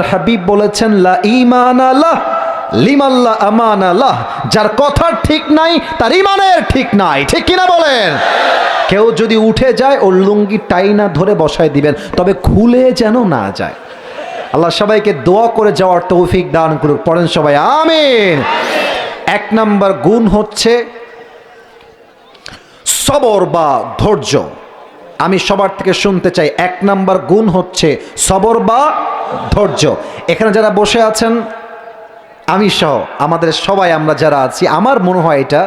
হাবিব বলেছেন লা ঈমান আল্লাহ লিমাল্লা আমান আল্লাহ, যার কথা ঠিক নাই তার ঈমানের ঠিক নাই, ঠিক কিনা বলেন? কেউ যদি উঠে যায় ওর লুঙ্গি টাইনা ধরে বসায় দিবেন, তবে খুলে যেন না যায়। আল্লাহ সবাইকে দোয়া করে যাওয়ার তৌফিক দান করুক, পড়েন সবাই আমিন। এক নাম্বার গুণ হচ্ছে সবর বা ধৈর্য। আমি সবার থেকে শুনতে চাই, এক নাম্বার গুণ হচ্ছে সবর বা ধৈর্য। এখানে যারা বসে আছেন, আমি সহ আমাদের সবাই আমরা যারা আছি, আমার মনে হয় এটা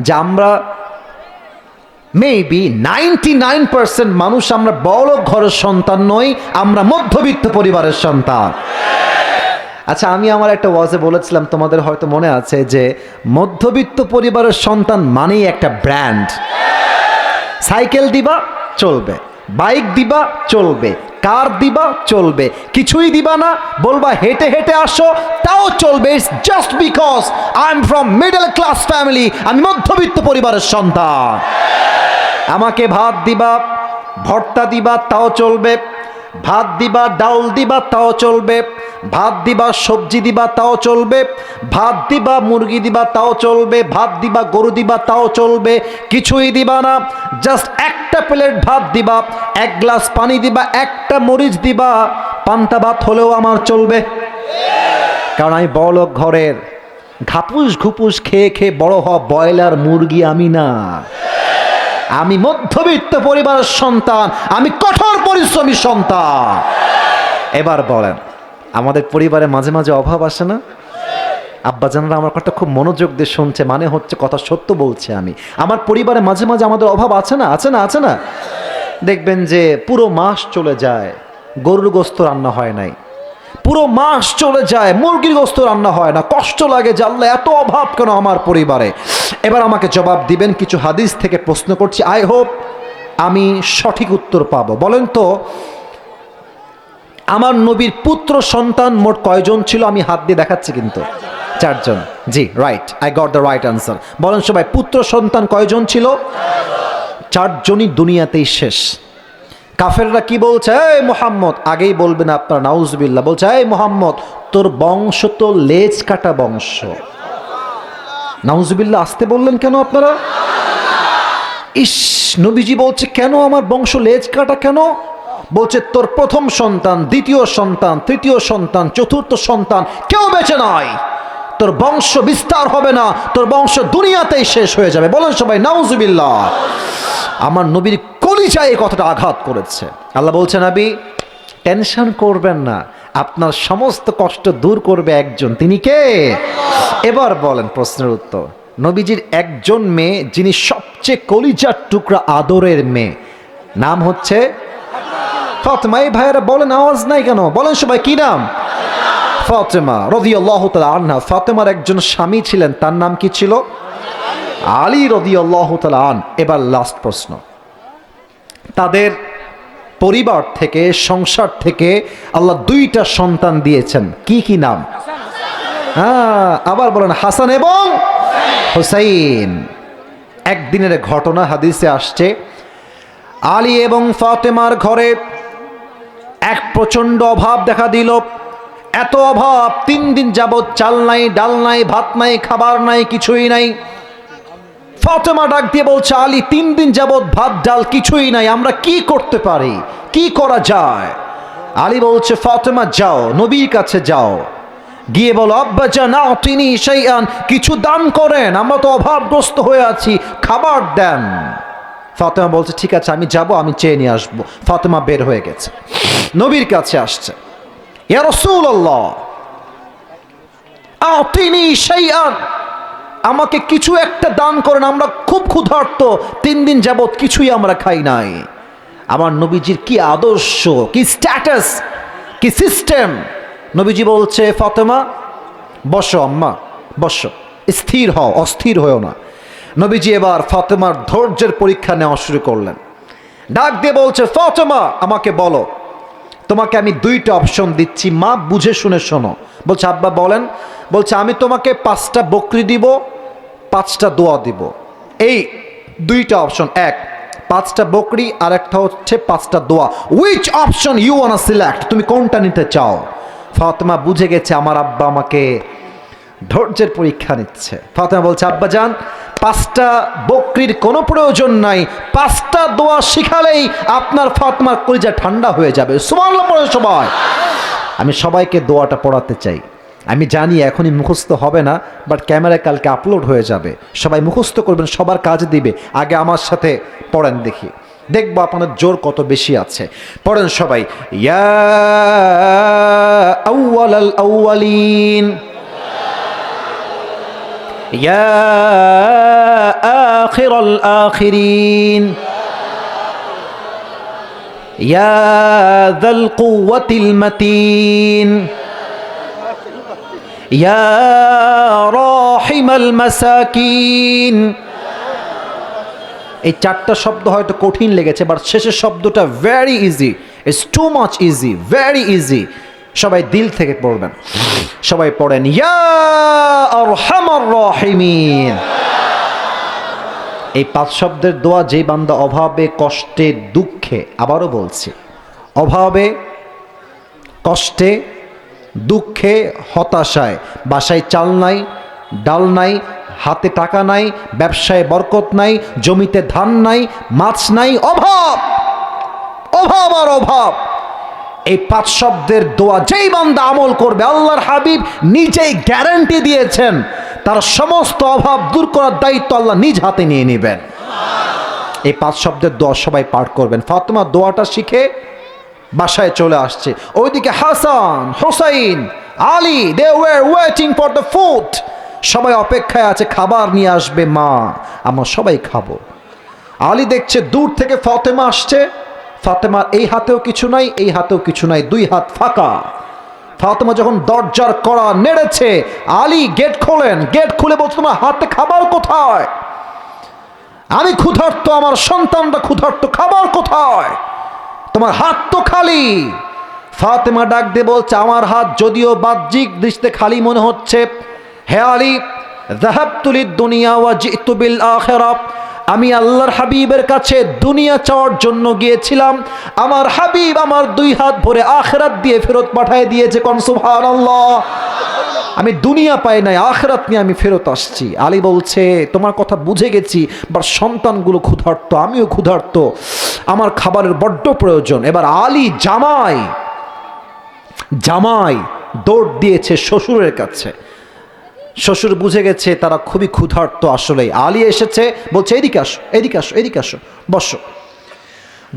যে আমরা মেবি 99% মানুষ আমরা বড় ঘরের সন্তান নই, আমরা মধ্যবিত্ত পরিবারের সন্তান। আচ্ছা, আমি আমার একটা ওয়াজে বলেছিলাম, তোমাদের হয়তো মনে আছে, যে মধ্যবিত্ত পরিবারের সন্তান মানেই একটা ব্র্যান্ড। সাইকেল দিবা চলবে, বাইক দিবা চলবে, কার দিবা চলবে, কিছুই দিবা না বলবা হেঁটে হেঁটে আসো তাও চলবে। It's just because I am from middle class family, আমি মধ্যবিত্ত পরিবারের সন্তান। আমাকে ভাত দিবা, ভর্তা দিবা তাও চলবে, ভাত দিবা ডাউল দিবা তাও চলবে, ভাত দিবা সবজি দিবা তাও চলবে, ভাত দিবা মুরগি দিবা তাও চলবে, ভাত দিবা গরু দিবা তাও চলবে, কিছুই দিবা না, জাস্ট একটা প্লেট ভাত দিবা, এক গ্লাস পানি দিবা, একটা মরিচ দিবা, পান্তা ভাত হলেও আমার চলবে। কারণ আমি বড় ঘরের ঘাপুস ঘুপুস খেয়ে খেয়ে বড় হওয়া ব্রয়লার মুরগি আমি না, আমি মধ্যবিত্ত পরিবারের সন্তান, আমি কঠোর পরিশ্রমী সন্তান। এবার বলেন, আমাদের পরিবারে মাঝে মাঝে অভাব আসে না? আব্বাজানরা আমার কথা খুব মনোযোগ দিয়ে শুনছে, মানে হচ্ছে কথা সত্য বলছে আমি। আমার পরিবারে মাঝে মাঝে আমাদের অভাব আছে না? আছে না? আছে না? দেখবেন যে পুরো মাস চলে যায় গরুর গোস্ত রান্না হয় নাই, পুরো মাস চলে যায় মুরগির গোস্ত রান্না হয় না, কষ্ট লাগে যে আল্লাহ এত অভাব কেন আমার পরিবারে। এবার আমাকে জবাব দিবেন, কিছু হাদিস থেকে প্রশ্ন করছি, আই হোপ আমি সঠিক উত্তর পাবো। বলেন তো, আমার নবীর পুত্র সন্তান মোট কয়জন ছিল? আমি হাত দিয়ে দেখাচ্ছি কিন্তু, 4 জন। জি, right, I got the right answer. বলেন সবাই, পুত্র সন্তান কয়জন ছিল? 4 জনই দুনিয়াতেই শেষ। কাফেররা কি বলছে? এই মুহাম্মদ, আগেই বলবেন আপনারা নাউজুবিল্লাহ, বলছে এই মুহাম্মদ তোর বংশ তো লেজ কাটা বংশ। নাউজুবিল্লাহ, আসতে বললেন কেন আপনারা? ইস, নবীজি বলছে কেন আমার বংশ লেজ কাটা কেন? বলছে তোর প্রথম সন্তান, দ্বিতীয় সন্তান, তৃতীয় সন্তান, চতুর্থ সন্তান কেউ বেঁচে নাই, তোর বংশ বিস্তার হবে না, তোর বংশ দুনিয়াতেই শেষ হয়ে যাবে। বলেন সবাই নাউজুবিল্লাহ। আমার নবীর কলিজায় এই কথাটা আঘাত করেছে। আল্লাহ বলছে, নবী টেনশন করবেন না, আপনার সমস্ত কষ্ট দূর করবে একজন, তিনি কে? এবার বলেন প্রশ্নের উত্তর। নবীজির একজন মেয়ে যিনি সবচেয়ে কলিজার টুকরা আদরের মেয়ে, নাম হচ্ছে ফাতেমা। এই ভাইয়েরা বলেন, আওয়াজ নাই কেন? বলেন সবাই, কি নাম? ফাতেমা রাদিয়াল্লাহু তাআলা আনহা। ফাতেমার একজন স্বামী ছিলেন, তার নাম কি ছিল? আলী রাদিয়াল্লাহু তাআলা আন। এবার লাস্ট প্রশ্ন, তাদের পরিবার থেকে, সংসার থেকে আল্লাহ 2টা সন্তান দিয়েছেন, কি কি নাম? হ্যাঁ, আবার বলেন, হাসান এবং হুসাইন। একদিনের ঘটনা হাদিসে আসছে, আলী এবং ফাতেমার ঘরে এক প্রচন্ড অভাব দেখা দিল। এত অভাব, 3 দিন যাবৎ চাল নাই, ডাল নাই, ভাত নাই, খাবার নাই, কিছুই নাই। ফাতেমা ডাক দিয়ে বলছে, আলী 3 দিন যাবৎ ভাত ডাল কিছুই নাই, আমরা কি করতে পারি, কি করা যায়? আলী বলছে, ফাতেমা যাও, নবীর কাছে যাও, গিয়ে বলো আব্বা জান আতিনি শাইআন, কিছু দান করেন, আমরা তো অভাবগ্রস্ত হয়ে আছি, খাবার দেন। ফাতেমা বলছে, ঠিক আছে আমি যাব, আমি চেয়ে নিয়ে আসবো। ফাতেমা বের হয়ে গেছে, নবীর কাছে আসছে, ইয়া রাসূলুল্লাহ আতিনি শাইআন, আমাকে কিছু একটা দান করেন, আমরা খুব ক্ষুধার্ত, 3 দিন যাবৎ কিছুই আমরা খাই নাই। আমার নবীজির কি আদর্শ, কি স্ট্যাটাস, কি সিস্টেম! নবীজি বলছে, ফাতেমা বসো, আম্মা বসো, স্থির হও, অস্থির হও না। নবীজি এবার ফাতেমার ধৈর্যের পরীক্ষা নেওয়া শুরু করলেন। ডাক দিয়ে বলছে, ফাতেমা আমাকে বলো, তোমাকে আমি 2টা অপশন দিচ্ছি, মা বুঝে শুনে শোনো। বলছে, আব্বা বলেন। বলছে, আমি তোমাকে 5টা বকরি দিব, 5টা দোয়া দিব। এই 2টা অপশন, এক 5টা বকরি, আর একটা হচ্ছে 5টা দোয়া। Which option you want select, তুমি কোনটা নিতে চাও? ফাতেমা বুঝে গেছে আমার আব্বা আমাকে ধৈর্যের পরীক্ষা নিচ্ছে। ফাতেমা বলছে, আব্বাজান 5টা বকরির কোনো প্রয়োজন নাই, 5টা দোয়া শিখালেই আপনার ফাতেমার কলিজা ঠান্ডা হয়ে যাবে। সুবহানাল্লাহ পড়ে সবাই। আমি সবাইকে দোয়াটা পড়াতে চাই। আমি জানি এখনই মুখস্থ হবে না, বাট ক্যামেরায় কালকে আপলোড হয়ে যাবে, সবাই মুখস্থ করবেন, সবার কাজে দিবে। আগে আমার সাথে পড়েন দেখি, দেখবো আপনাদের জোর কত বেশি আছে। পড়েন সবাই, ইয়া আউয়ালাল আউয়ালিন, ইয়া আখিরাল আখিরিন, ইয়া যাল কুওয়াতিল মাতিন, ইয়া রাহিমাল মাসাকিন। এই 4টা শব্দ হয়তো কঠিন লেগেছে, বাট শেষের শব্দটা very easy, it's too much easy, very easy. সবাই দিল থেকে পড়বেন, সবাই পড়েন, ইয়া আরহামার রাহিমিন। এই 5 শব্দের দোয়া যে বান্দা অভাবে, কষ্টে, দুঃখে, আবারও বলছি, অভাবে, কষ্টে, দুঃখে, হতাশায়, বাসায় চাল নাই, ডাল নাই, হাতে টাকা নাই, ব্যবসায় বরকত নাই, জমিতে ধান নাই, মাছ নাই, অভাব, অভাব আর অভাব, এই 5 শব্দের দোয়া যেই বান্দা আমল করবে, আল্লাহর হাবিব নিজেই গ্যারান্টি দিয়েছেন তার সমস্ত অভাব দূর করার দায়িত্ব আল্লাহ নিজ হাতে নিয়ে নেবেন। এই 5 শব্দের দোয়া সবাই পাঠ করবেন। ফাতেমা দোয়াটা শিখে বাসায় চলে আসছে। ওইদিকে Hasan, Husain, Ali, they were waiting for the food. সবাই অপেক্ষায় আছে, খাবার নিয়ে আসবে মা, আমরা সবাই খাবো। আলী দেখছে দূর থেকে ফাতেমা আসছে, ফাতেমার এই হাতেও কিছু নাই, এই হাতেও কিছু নাই, 2 হাত ফাঁকা। ফাতেমা যখন দরজার কড়া নেড়েছে, আলী গেট খোলেন, গেট খুলে বলছে, তোমার হাতে খাবার কোথায়? আমি ক্ষুধার্ত, আমার সন্তানরা ক্ষুধার্ত, খাবার কোথায়? তোমার হাত তো খালি। ফাতেমা ডাক দিয়ে বলছে, আমার হাত যদিও বাহ্যিক দৃষ্টিতে খালি মনে হচ্ছে, হে আলী, যাহাবতু লিদ দুনিয়া ওয়া জিতু বিল আখিরাহ, আমি আল্লাহর হাবিবের কাছে দুনিয়া চাওয়ার জন্য গিয়েছিলাম, আমার হাবিব আমার 2 হাত ভরে আখিরাত দিয়ে ফেরত পাঠিয়ে দিয়েছে। কোন সুবহানাল্লাহ। আমি দুনিয়া পাই নাই, আখিরাত নিয়ে আমি ফেরত আসছি। আলী বলছে, তোমার কথা বুঝে গেছি, বাট সন্তানগুলো ক্ষুধার্ত, আমিও ক্ষুধার্ত, আমার খাবারের বড্ড প্রয়োজন। এবার আলী জামাই দৌড় দিয়েছে শ্বশুরের কাছে। শ্বশুর বুঝে গেছে তারা খুবই ক্ষুধার্ত। আসলেই আলী এসেছে, বলছে, এদিকে আসো, এদিকে আসো, এদিকে আসো, বসো।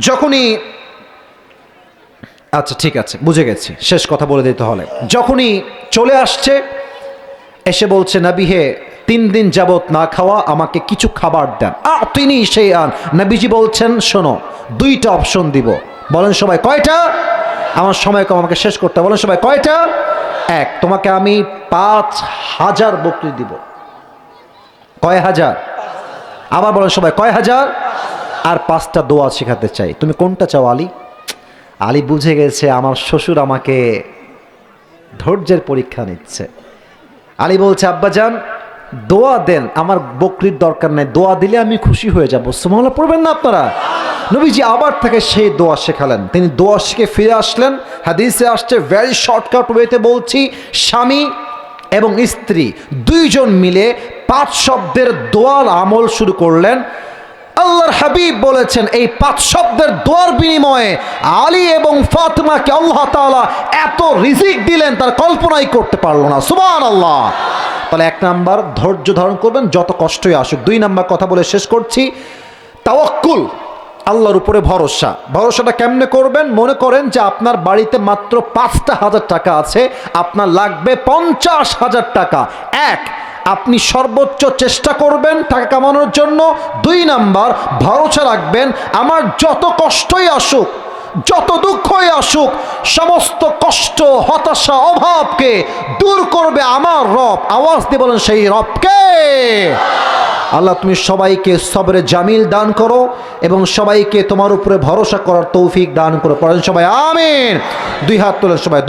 যখনই, আচ্ছা ঠিক আছে, বুঝে গেছি, শেষ কথা বলে দিতে হলে, যখনই চলে আসছে, এসে বলছে, নবী হে, 3 দিন যাবত না খাওয়া, আমাকে কিছু খাবার দেন। তিনি সেই আন। নবীজি বলছেন, শোনো, 2টা অপশন দিব। বলেন সবাই কয়টা? আমার সময় কম, আমাকে শেষ করতে। বলেন সবাই কয়টা? 1, তোমাকে আমি 5000 বকরি দিব। কয় হাজার? আবার বলেন সবাই কয় হাজার? আর 5টা দোয়া শেখাতে চাই। তুমি কোনটা চাও আলী? আলী বুঝে গেছে আমার শ্বশুর আমাকে ধৈর্যের পরীক্ষা নিচ্ছে। আলী বলছে, আব্বাজান দোয়া দেন, আমার বকরির দরকার নাই, দোয়া দিলে আমি খুশি হয়ে যাব। সুবহানাল্লাহ পড়বেন না আপনারা? নবীজি আবার থেকে সেই দোয়া শেখালেন। তিনি দোয়া শিখে ফিরে আসলেন। হাদিসে আসছে, ভেরি শর্টকাট ওয়েতে বলছি, স্বামী এবং স্ত্রী 2 জন মিলে 5 শব্দের দোয়ার আমল শুরু করলেন। আল্লাহর হাবিব বলেছেন, এই 5 শব্দের দোয়ার বিনিময়ে আলী এবং ফাতেমাকে আল্লাহ তাআলা এত রিজিক দিলেন তার কল্পনাই করতে পারলো না। সুবহানাল্লাহ। তাহলে 1 নাম্বার, ধৈর্য ধারণ করবেন যত কষ্টই আসুক। 2 নাম্বার কথা বলে শেষ করছি, তাওয়াক্কুল, আল্লাহর উপরে ভরসা। ভরসাটা কেমনে করবেন? মনে করেন যে আপনার বাড়িতে মাত্র 5,000 টাকা আছে, আপনার লাগবে 50,000 টাকা। 1, আপনি সর্বোচ্চ চেষ্টা করবেন টাকা কামানোর জন্য। 2 নাম্বার, ভরসা রাখবেন আমার যত কষ্টই আসুক, যত দুঃখই আসুক, সমস্ত কষ্ট, হতাশা, অভাবকে দূর করবে আমার রব। আওয়াজ দিয়ে বলেন, সেই রবকে। আল্লাহ তুমি সবাইকে সবরে জামিল দান করো এবং সবাইকে তোমার উপরে ভরসা করার তৌফিক দান করো। পড়েন সবাই আমিন। 2 হাত তোলেন সবাই।